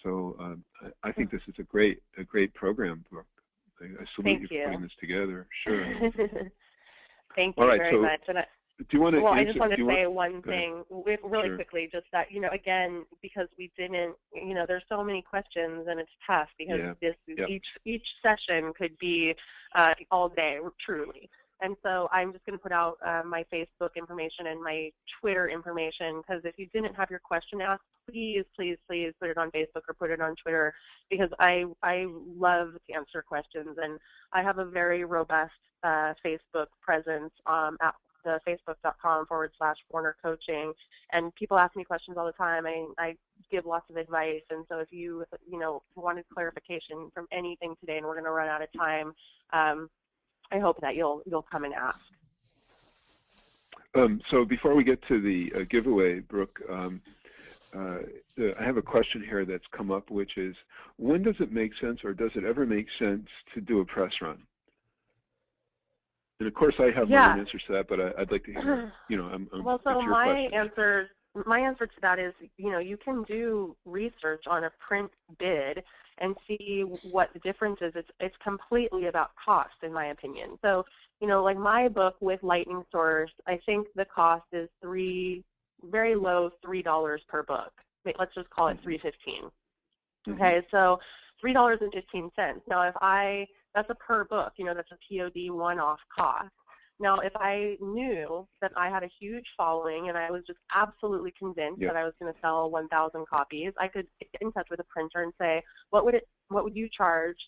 Speaker 1: So I think this is a great program, Brooke. I salute you for putting this together. Sure.
Speaker 4: Thank you very much.
Speaker 1: Do you want to?
Speaker 4: Well, I just want to say one thing really
Speaker 1: Sure.
Speaker 4: quickly, just that, again, because we didn't, there's so many questions, and it's tough because each session could be all day, truly. And so I'm just going to put out my Facebook information and my Twitter information, because if you didn't have your question asked, please, please, please put it on Facebook or put it on Twitter, because I love to answer questions, and I have a very robust Facebook presence at the facebook.com/Warner Coaching, and people ask me questions all the time. I give lots of advice, and so if you wanted clarification from anything today, and we're going to run out of time, I hope that you'll come and ask.
Speaker 1: So before we get to the giveaway, Brooke, I have a question here that's come up, which is, when does it make sense, or does it ever make sense, to do a press run? And of course, I have my own answers to that, but I'd like to hear.
Speaker 4: Well, so my answer to that is, you can do research on a print bid and see what the difference is. It's completely about cost, in my opinion. So, like my book with Lightning Source, I think the cost is very low $3 per book. Let's just call it $3.15. Okay, so $3.15. Now, that's a per book, that's a POD one-off cost. Now, if I knew that I had a huge following and I was just absolutely convinced that I was going to sell 1,000 copies, I could get in touch with a printer and say, what would you charge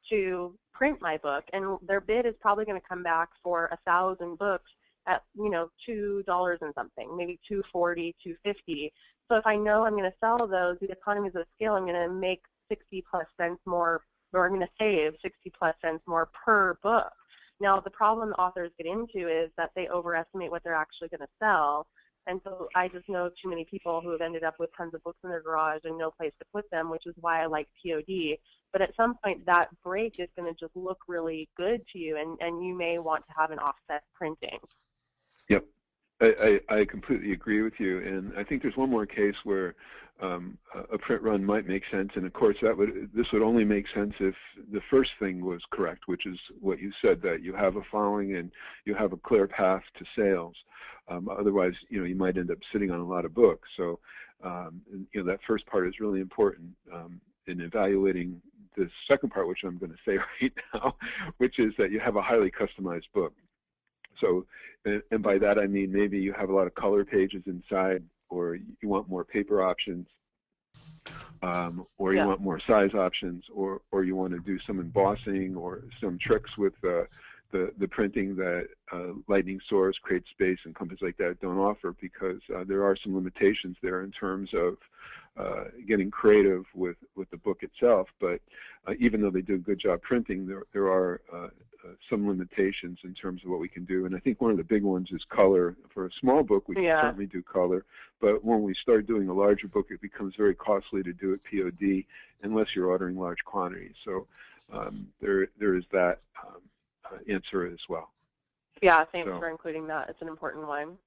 Speaker 4: to print my book? And their bid is probably going to come back for 1,000 books at, $2 and something, maybe $2.40, $2.50. So if I know I'm going to sell those, the economies of scale, I'm going to make 60+ cents more, or I'm going to save 60+ cents more per book. Now, the problem authors get into is that they overestimate what they're actually going to sell. And so I just know too many people who have ended up with tons of books in their garage and no place to put them, which is why I like POD. But at some point, that break is going to just look really good to you, and you may want to have an offset printing.
Speaker 1: Yep. I completely agree with you, and I think there's one more case where a print run might make sense, and of course this would only make sense if the first thing was correct, which is what you said, that you have a following and you have a clear path to sales. Otherwise, you might end up sitting on a lot of books. So, that first part is really important in evaluating the second part, which I'm going to say right now, which is that you have a highly customized book. So, and by that I mean maybe you have a lot of color pages inside, or you want more paper options, or you want more size options, or you want to do some embossing or some tricks with the printing that Lightning Source, Create Space, and companies like that don't offer, because there are some limitations there in terms of getting creative with the book itself. But even though they do a good job printing, there are some limitations in terms of what we can do. And I think one of the big ones is color. For a small book, we can certainly do color, but when we start doing a larger book, it becomes very costly to do it POD unless you're ordering large quantities. So there is that answer as well.
Speaker 4: Yeah, thanks for including that. It's an important one.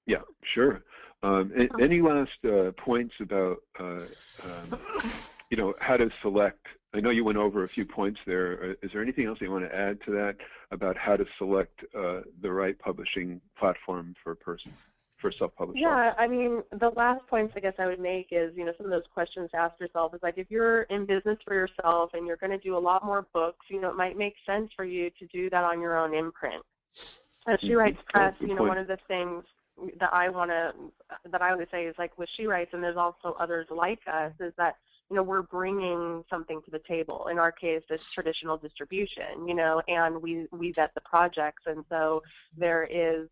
Speaker 1: Yeah, sure. Any last points about how to select? I know you went over a few points there. Is there anything else you want to add to that about how to select the right publishing platform for a person, for self-publishing?
Speaker 4: Yeah, I mean, the last points I guess I would make is, some of those questions to ask yourself is like, if you're in business for yourself and you're going to do a lot more books, it might make sense for you to do that on your own imprint. At She Writes Press, one of the things that I would say is, like with She Writes, and there's also others like us, is that we're bringing something to the table. In our case, it's traditional distribution, and we vet the projects. And so there is,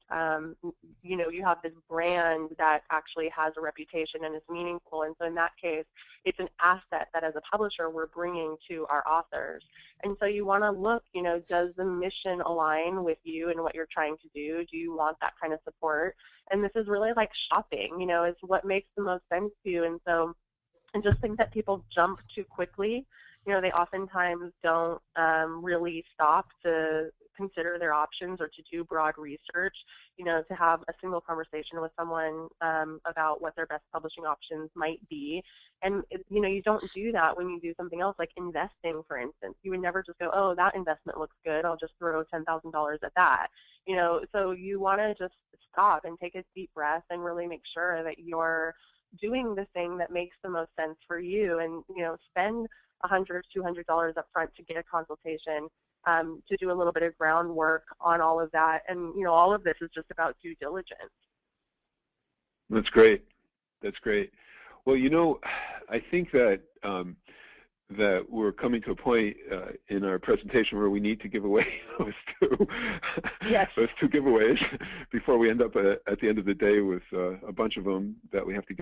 Speaker 4: you have this brand that actually has a reputation and is meaningful. And so in that case, it's an asset that as a publisher we're bringing to our authors. And so you want to look, does the mission align with you and what you're trying to do? Do you want that kind of support? And this is really like shopping, is what makes the most sense to you. And so I just think that people jump too quickly. They oftentimes don't really stop to consider their options or to do broad research, to have a single conversation with someone about what their best publishing options might be. And, you don't do that when you do something else like investing, for instance. You would never just go, oh, that investment looks good, I'll just throw $10,000 at that. So you want to just stop and take a deep breath and really make sure that you're doing the thing that makes the most sense for you, and spend $100, $200 up front to get a consultation, to do a little bit of groundwork on all of that. And all of this is just about due diligence.
Speaker 1: That's great. Well, I think that that we're coming to a point in our presentation where we need to give away those two giveaways before we end up at the end of the day with a bunch of them that we have to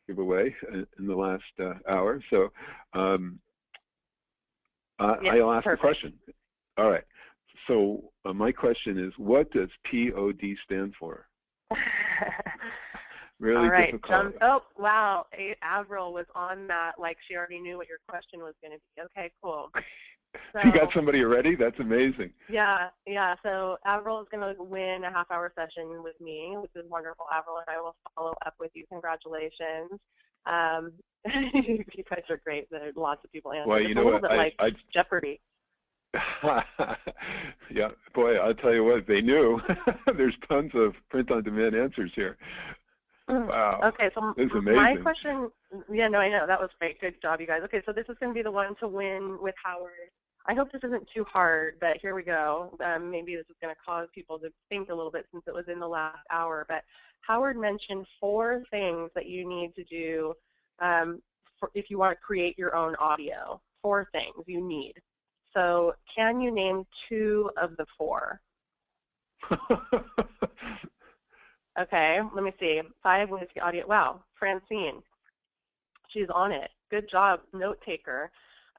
Speaker 1: give away in the last hour. So I'll ask a question. All right. So my question is, what does POD stand for? Really
Speaker 4: all right.
Speaker 1: difficult.
Speaker 4: Oh, wow. Avril was on that like she already knew what your question was going to be. Okay, cool. So,
Speaker 1: you got somebody already? That's amazing.
Speaker 4: Yeah. So Avril is going to win a half-hour session with me, which is wonderful. Avril and I will follow up with you. Congratulations. You guys are great. There are lots of people answering.
Speaker 1: Well,
Speaker 4: you know what? Like Jeopardy.
Speaker 1: Yeah, boy, I'll tell you what, they knew. There's tons of print-on-demand answers here. Wow.
Speaker 4: Okay, so
Speaker 1: this is amazing.
Speaker 4: My question, I know, that was great. Good job, you guys. Okay, so this is going to be the one to win with Howard. I hope this isn't too hard, but here we go. Maybe this is going to cause people to think a little bit since it was in the last hour. But Howard mentioned 4 things that you need to do if you want to create your own audio. 4 things you need. So can you name 2 of the 4? Okay, let me see. 5 Whiskey Audio. Wow, Francine. She's on it. Good job, note taker.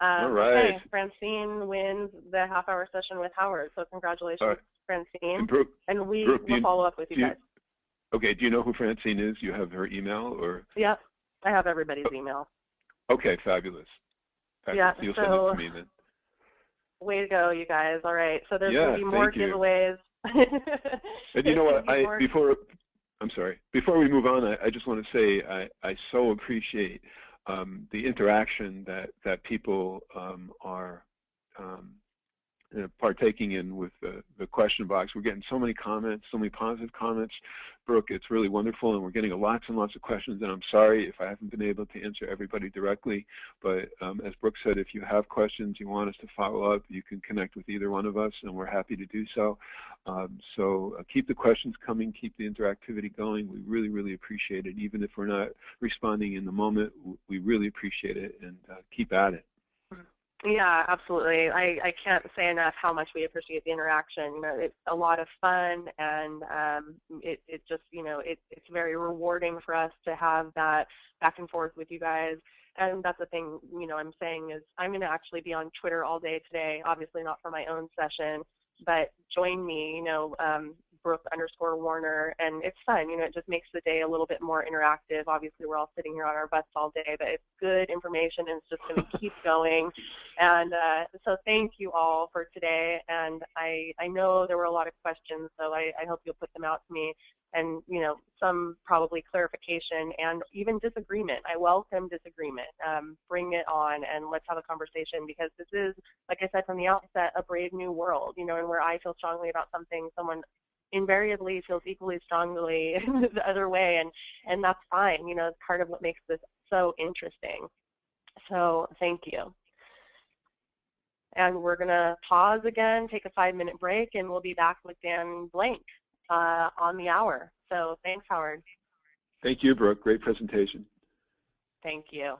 Speaker 1: All right.
Speaker 4: Okay, Francine wins the half-hour session with Howard. So congratulations, Francine.
Speaker 1: And Brooke,
Speaker 4: and we will follow up with you guys.
Speaker 1: Okay, do you know who Francine is? You have her email or?
Speaker 4: Yep, I have everybody's email.
Speaker 1: Okay, fabulous.
Speaker 4: Yeah,
Speaker 1: You'll
Speaker 4: so
Speaker 1: send it to me then.
Speaker 4: Way to go, you guys. All right, so there's going to be more giveaways.
Speaker 1: And you know what, before we move on, I just want to say I so appreciate the interaction that people are partaking in with the question box. We're getting so many comments, so many positive comments. Brooke, it's really wonderful, and we're getting lots and lots of questions, and I'm sorry if I haven't been able to answer everybody directly, but as Brooke said, if you have questions you want us to follow up, you can connect with either one of us, and we're happy to do so. Keep the questions coming, keep the interactivity going. We really, really appreciate it. Even if we're not responding in the moment, we really appreciate it, and keep at it.
Speaker 4: Yeah, absolutely. I can't say enough how much we appreciate the interaction. You know, it's a lot of fun, and it just, you know, it's very rewarding for us to have that back and forth with you guys. And that's the thing, you know, I'm saying is I'm going to actually be on Twitter all day today, obviously not for my own session, but join me, you know, Brooke_Warner, and it's fun. You know, it just makes the day a little bit more interactive. Obviously, we're all sitting here on our butts all day, but it's good information, and it's just going to keep going. And so thank you all for today. And I know there were a lot of questions, so I hope you'll put them out to me. And, you know, some probably clarification and even disagreement. I welcome disagreement. Bring it on, and let's have a conversation, because this is, like I said from the outset, a brave new world, you know, and where I feel strongly about something, someone invariably feels equally strongly the other way, and that's fine. You know, it's part of what makes this so interesting. So thank you. And we're going to pause again, take a 5-minute break, and we'll be back with Dan Blank on the hour. So thanks, Howard.
Speaker 1: Thank you, Brooke. Great presentation.
Speaker 4: Thank you.